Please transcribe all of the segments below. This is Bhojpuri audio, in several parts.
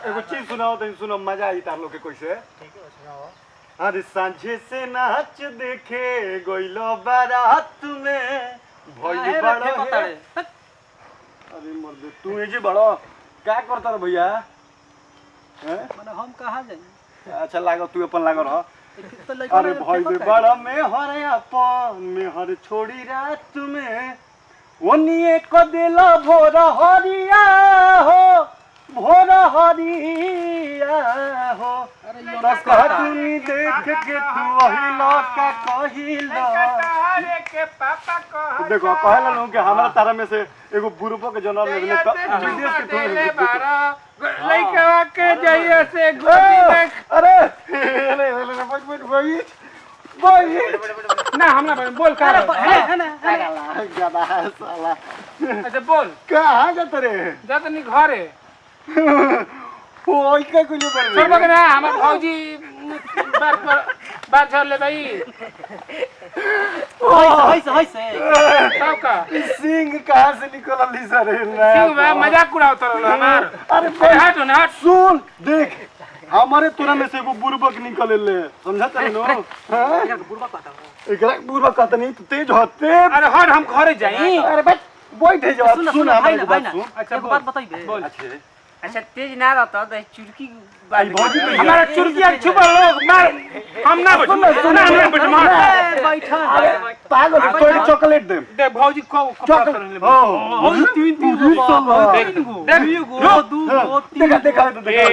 एगो चीज सुनाओ तो सुनो मजा आई तार लोग के कैसे। ठीक है सुनाओ। अरे सांझे से नाच देखे गोइलो बारात में भइल बड़ा है। अरे मर्द तू ये जे बड़ो का करता रे भैया हैं माने हम कहां जाई। अच्छा लागो तू अपन लागो रह। अरे भइल बड़ा में हरे अपन में हर छोड़ी रात में ओनिए को देला भोर हरिया हो भोर हरिया हो तो कहतुनी देख के तू वही का कहिला के पापा कह देखो कहला लोग के हमरा तारा में से एगो बुरुपो के जन्म लेने विदेश के ले बारा लइका के जइया से गोदी में अरे ले ना हमरा बोल का है ना गदा साला। अच्छा बोल कहां जात रे जा तनी घरे ओई के कुली पर सब के ना हमर भौजी बात छोड़ ले भाई होई से तब का सिंह कहां से निकलल ली सर सिंह बा मजाक उड़ाओ तो हमार अरे हट ना हट सुन देख हमारे तोरा में से एगो बुरबक निकलेले समझा तनी नो हां बुढ़वा कहता एकरा बुरबक कहत नहीं तो तेज होते। अरे हट हम घरे जाई अरे बैठ जा सुन हमारे बात सुन। अच्छा एक बात बताइए बोल अच्छा तेज ना रहता तो चुरकी भाई भौजी के हमारा चुरकिया छुपा लोग मार हम ना बैठ ना हम बैठ मार बैठा पागल है तोरी चॉकलेट दे दे भौजी को चॉकलेट ओ तीन देख दू गो देखा देखा तो देखा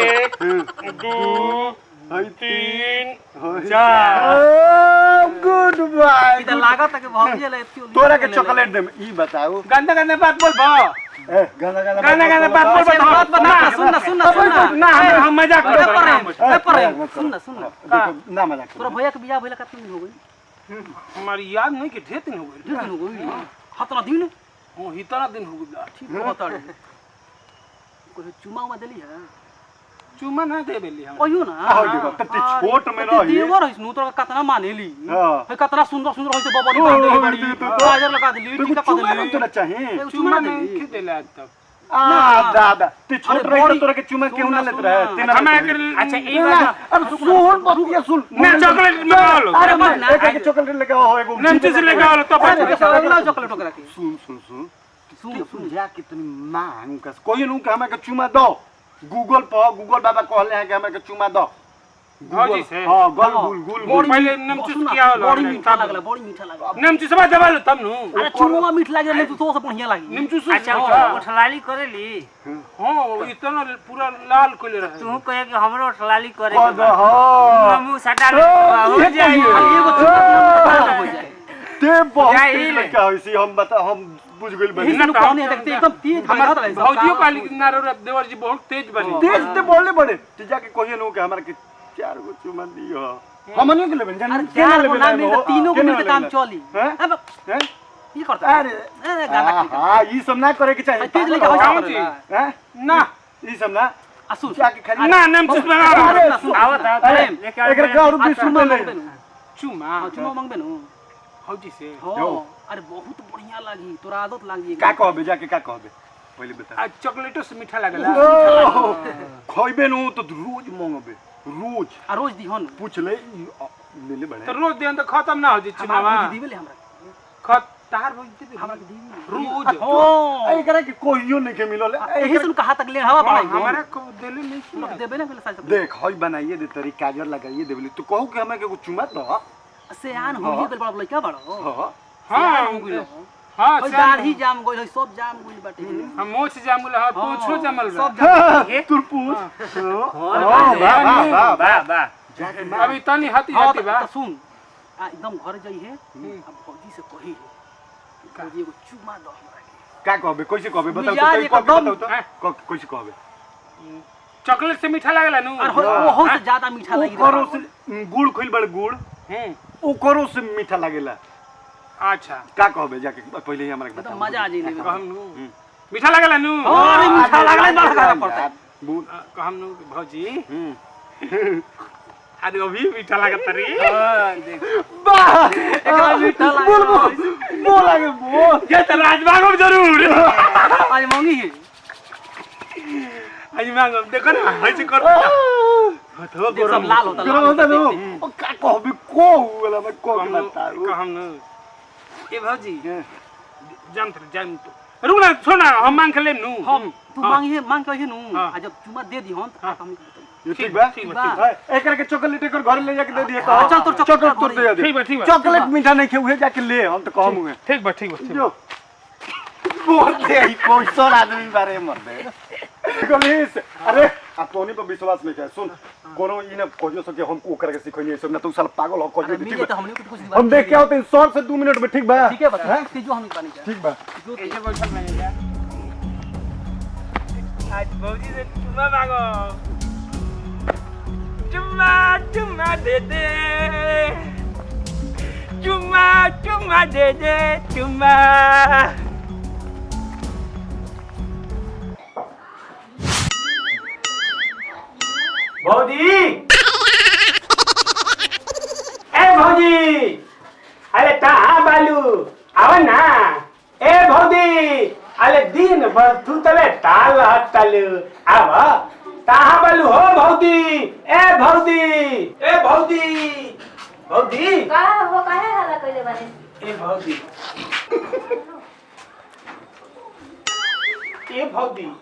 1 2 3 4 गुड बाय इधर लागत है कि भौजी ले तोरा के चॉकलेट दे ई बताओ गंदा गंदा बात बोल बा ए गंदा गंदा बात बोल बात बता सुन ना हम मजाक कर रहे हैं सुन ना मजाक तोरा भैया के बियाह भइला कितना दिन हो गई। हमारी याद नहीं कि ढेर दिन हो गए ढेर दिन हो गई हतरा दिन हां इतना दिन हो गया ठीक बता रे कोई चुमा उमा देली है चुमा ना दे बेली हम ओयो ना हो देखो तते छोट में रही देवर है नु तोरा कतना मानेली हां है कतना सुंदर सुंदर होइसे बबरी बांधे बड़ी गाजर लगा देली टीका पा देली तोरा चाहिए चुमा नहीं खिदेला आज तक आ दादा ते छोट रही तो तोरा के चुमा क्यों ना लेत रहे तेना हम अच्छा एक बात अब सुन बतिया सुन ना चॉकलेट लगा लो अरे ना एक चॉकलेट लगा हो एगो नमची से लगा लो तो अगला चॉकलेट ओकरा के सुन जा कितनी मांग का कोई नु के हमें के चुमा दो गूगल बाबा कहले हैं कि हमें के चुमा दो भौजी से हां गुल पहले नमची किया हो बड़ी मीठा लागला बड़ी मीठा लागला नमची सब दबा लो तब नु अरे चुमा मीठ लागे ले तो सब बढ़िया लागी निमचू अच्छा उठलाली करेली हां इतना पूरा लाल कोले रहे तू कहे कि हमरो उठलाली करे हां मुंह सटा हो जाए एगो चुमा हो जाए ते बहुत क्या होइसी हम बता हम बुझ गेल बनी ना कौन है देखते एकदम तेज हमार भौजियो काली नारो देवर जी बहुत तेज बनी तेज ते बोलले बड़े ते जाके कहिए नु के हमरा के 4 गो चुमा दियो हमनियो के लेबन जान के चार लेबन ना मिल तीनों को मिलते काम चली हैं अब हैं ये करता अरे गाना हां ई सब ना करे के चाहिए तेज लेके हो हैं ना ई सब ना असुन जाके खाली ना नमची लगा आवत अरे एकरा का और 20 रुपए ले चुमा चुमा मांगबे नु भौजी से हो अरे बहुत बढ़िया लागी तोरा आदत लागी का कहबे जाके का कहबे पहले बता आज चॉकलेटो से मीठा लागला खइबे नु तो रोज मांगबे रोज आ रोज दी हन पूछ ले ले बड़े तो रोज देन तो खत्म ना हो जी चुनावा हमरा दीबे ले हमरा खत तार भौजी दे हमरा दीबे रोज हो एकरा के कोइयो नहीं के मिलल एही सुन कहा तक ले हवा पड़ाई हमारा को देले नहीं देबे ना पहले साल देख हई बनाइए दे तरी काजर लगाइए देबली तू कहू कि हमें के चुमा दो से आन हो गेल बड़ा लइका बड़ा हां हां हां ओइ दाढ़ी जाम गइल सब जाम गइल बाटे हम मोछ जामुल हां पूछो जमल सब तू पूछ वाह अभी तनी हती हती बा सुन आ एकदम घर जाई है अब भौजी से कही भौजी एगो चुमा दो हमरा के का कहबे कैसे कहबे बताओ मिजाज तो एकदम बताओ तो कैसे कहबे चॉकलेट से मीठा लागला नु और हो से ज्यादा मीठा लगी ओकरो से गुड़ खइल बड़ गुड़ ओकरो से मीठा लागेला अच्छा का कहबे जाके पहले ही हमरा के एकदम मजा आ जाई लेबे कहम नु मीठा लागला नु अरे मीठा लागले बड़ा खराब पड़ता कहम नु भौजी अरे अभी मीठा लागत रे वाह एकरा मीठा बोल लागे बोल आगे बोल ये तो राजबाग में जरूर आज मांगी है आई मांग देखो ना ऐसे कर तो देख सब लाल होता गरम होता नो ओ का कहबी को वाला मैं को बताऊ हम न ए भौजी जान तो रुक ना छोड़ ना हम मांग के ले नु हम तू मांग के नु आ जब चुमा दे दी हम हम ये ठीक बा ठीक एक करके चॉकलेट एक घर ले जाके दे दिए चल तोर चॉकलेट तोड़ दे दे ठीक बा चॉकलेट मीठा नहीं खेउहे जाके ले हम तो कहमुगे ठीक बा जो बोलते ही कौन सा आदमी बारे में मर दे पुलिस अरे आप तोनी पर विश्वास नहीं कर सुन कोनो इ न कहियो सके हम को करके सिखैनी सब ना तू साला पागल हो कहियो मिल ठीक तो बा हमने कुछ हम देख के आते हैं 100 से 2 मिनट में ठीक बा ठीक है बता जो हम पानी जा ठीक बा ऐसे बैठल मैनेजर आज भौजी से चुमा मांगो चुम्मा दे दे चुम्मा दे दे चुम्मा भौजी ए भौजी अरे कहाँ बालू आव ना ए भौजी अरे दिन भर तू तले ताल हटलू आव कहाँ बालू हो भौजी ए भौजी भौजी का हो काहे हल्ला कइले बानी ए भौजी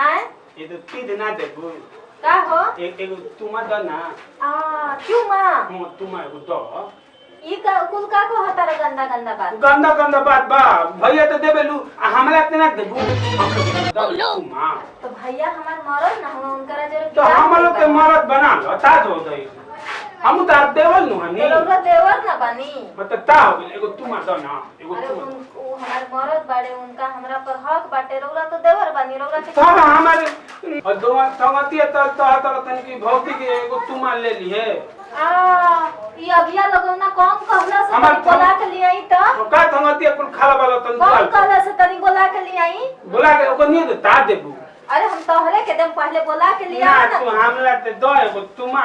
आय ये तो तीन ना देखो का हो एक तुमा द ना क्यूमा तुमा एगो दो ई का कुल का को हतार गंदा गंदा बात गंदा बात बा भैया तो देबेलू हमरा इतना देबू तुमा तो भैया हमार मरल ना हम उनकरा जरे तो हम लोग के मरद बना लो ता हो गई हम तार देवल नु हनी लोग देवर ना बानी मतलब ता हो गई एगो तुमा द ना एगो अरे तुमा वो हमार मरद बाड़े उनका हमरा पर हक बाटे रोला तो देवर बानी रोला के सब हमारे और दो संगति तो तन की भौती के एगो तुमा ले लिए ई अभिया लोगों ना कौन कहला से हमार तनी बोला के लिए आई तो का संगति अपन खाला वाला तन कौन कहला से तनी बोला के लिए आई बोला के ओको नहीं दे ता देबू अरे हम तोहरे के दम पहले बोला के लिए ना आ ना तू हमला ते दो एगो तुमा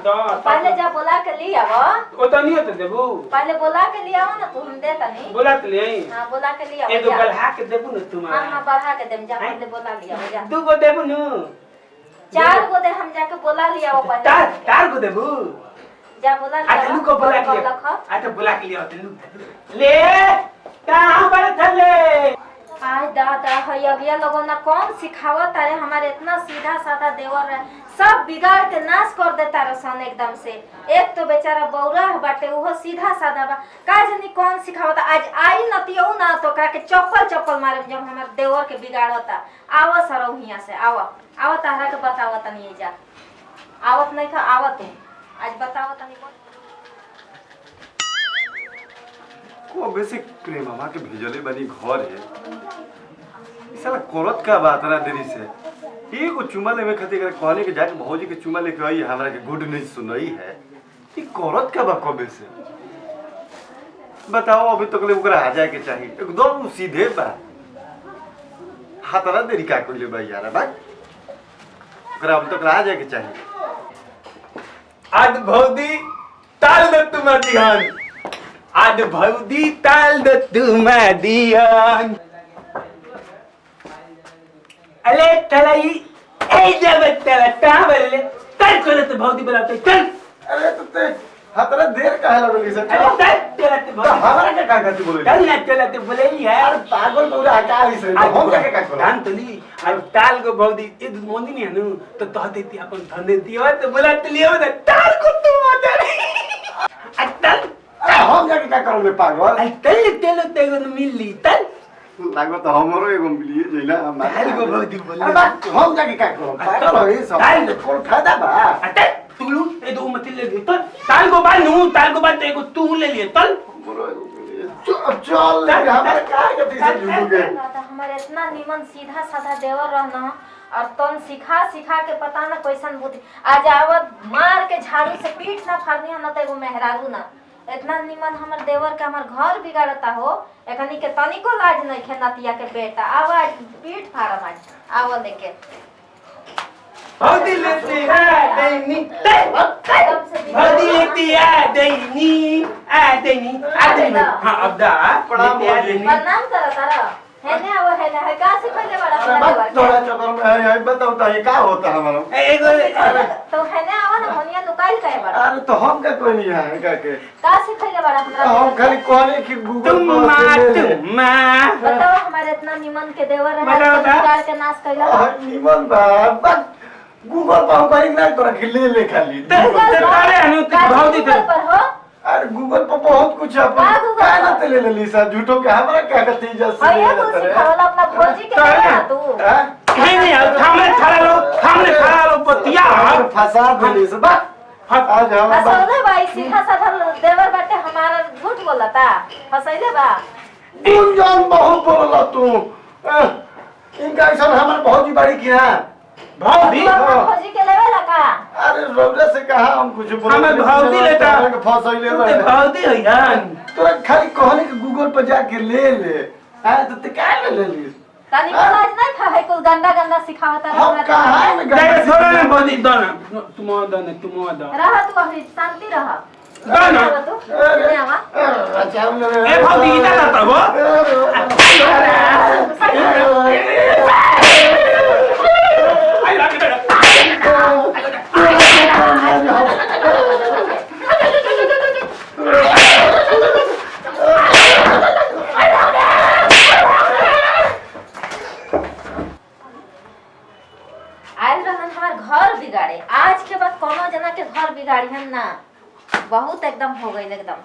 दो पहले जा बोला के लिए आवो ओ तो नहीं तो देबू पहले बोला के लिए आओ ना तू हम देता नहीं बोला के ले हां बोला के लिए आओ एगो जा बलहा के देबू न तुमा हां बढ़ा के देम जा पहले बोला लिया हो जा दू गो देबू न 4 गो दे हम जाके बोला लिया वो पहले तार को देबू जा बोला लिया अच्छा लू को बोला के अच्छा बोला के लिए लू ले कहां पर थले आज दादा हयगिया लोगों ना कौन सिखावत अरे हमारे इतना सीधा साधा देवर है सब बिगाड़ के नाश कर देता रसन एकदम से एक तो बेचारा बौरा बाटे वो सीधा साधा बा का जनी कौन सिखावत आज आई नतियो ना तो का के चप्पल मारे जब हमार देवर के बिगाड़ता आवा सरौ हिया से आवा तारा के बतावत नहीं जा आवत नहीं था आवत आज बतावत नहीं को बेसी प्रेम मामा के भेजले बनी घर है साला करत का बात ना देरी से एगो चुमा लेवे खातिर कहने के जाके भौजी के चुमा लेके आई हमरा के गुड न्यूज़ सुनई है ई करत का बा कबे से बताओ अभी तक ले ओकरा आ जाए के चाहिए एकदम सीधे बा हाथरा देरी का कइले बा यार बा ओकरा अभी तक आ जाए के चाहिए आज भौदी ताल दे तुम ध्यान आज भौदी ताल दे तुम ध्यान अले तलाई ए जब तला तावले तल कोले तो भौदी बुलाते चल अरे तो ते हाथरा देर काहे लगली से अरे तल तेरा तो भौदी हमरा के का करती बोले चल ना चला तो बोले ही है यार पागल पूरा हटा इसे हम जाके का करो धान तली आज ताल को भौदी ए मोंदी नहीं है नु तो तह देती अपन धन देती हो तो बुलाते लियो ना ताल को तुम आ तल हम जाके का करो में पागल आई तल तेगो मिली तल लागो तो हमरो एगो मिलिए जइला ताल को भौदी बोले हम जाके का करो पागल हो ई सब ताल कौन फायदा बा अटे तुलू ए दो मत ले ले तल ताल को बाद एगो तू ले लिए तल चल हमारे का के पीछे झूलोगे हमारे इतना निमन सीधा साधा देवर रहना और तुम सिखा के पता ना कैसन बुद्धि आज आवत मार के झाड़ू से पीठ ना फाड़नी ना तो एगो मेहरारू ना इतना निमन हमर देवर के हमर घर बिगाड़ता हो एखनी के तनिको लाज नहीं खे नतिया के बेटा आवाज पीठ फाड़म आज आवा लेके भौदी लेती है दैनी भौदी लेती है दैनी आ दैनी हां अब दा प्रणाम भौजी। प्रणाम करा तारा है ना वो है ना का सिखले बड़ा अरे अपना बात देवर थोड़ा चक्कर में है बताओ तो ये क्या होता है हमारा तो है ना आवा ना मोनिया नुकाइल काहे बड़ा अरे तो हम का कोई नहीं है का के का सिखले बड़ा हमरा हम खाली कहले कि गूगल तुम माँ बताओ हमारे इतना निमन के देवर है बताओ ता। बिगाड़ के नाश कैला निमन बाबा गूगल पर हम कहीं ना तोरा खिले ले खाली तारे अनु भौजी गूगल पर हो अरे गूगल पर बहुत कुछ है का गूगल का ना पर? ते ले ली सा झूठो के हमरा क्या कहती जैसे भैया तू सिखावला अपना भौजी के देवर तू नहीं सामने खड़ा लो बतिया फंसा देली से बा आज हम फसौले भाई सीधा साधा देवर बाटे हमारा झूठ बोलता फसैले बा गुंजन बहुत बोलला तू इनका ऐसा हमारे भौजी बाड़ी की है भौजी तू अपना भौजी के लेवे लगा अरे रौदा से कहा हम कुछ बोल हमें भौजी लेता फंसैले ते भौजी है यार तोरा खाली कहले कि गूगल पर जाके ले ले हां तो ते का ले ली तानी को लाज नहीं था है कुल गंदा गंदा सिखावता हम कहा में जाके छोड़ो ना भौजी दो तुम दो रह तू अभी शांति रह ना तू ले आवा ए भौजी इधर आता वो आई लग आयल रहन हमार घर बिगाड़े आज के बाद कोनो जना के घर बिगाड़ी हम ना बहुत एकदम हो गई एकदम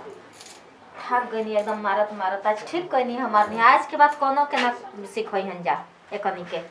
थक गई एकदम मारत मारत आज ठीक कहनी हमार नहीं आज के बाद कोनो के ना सिखोई हन जा एकनी के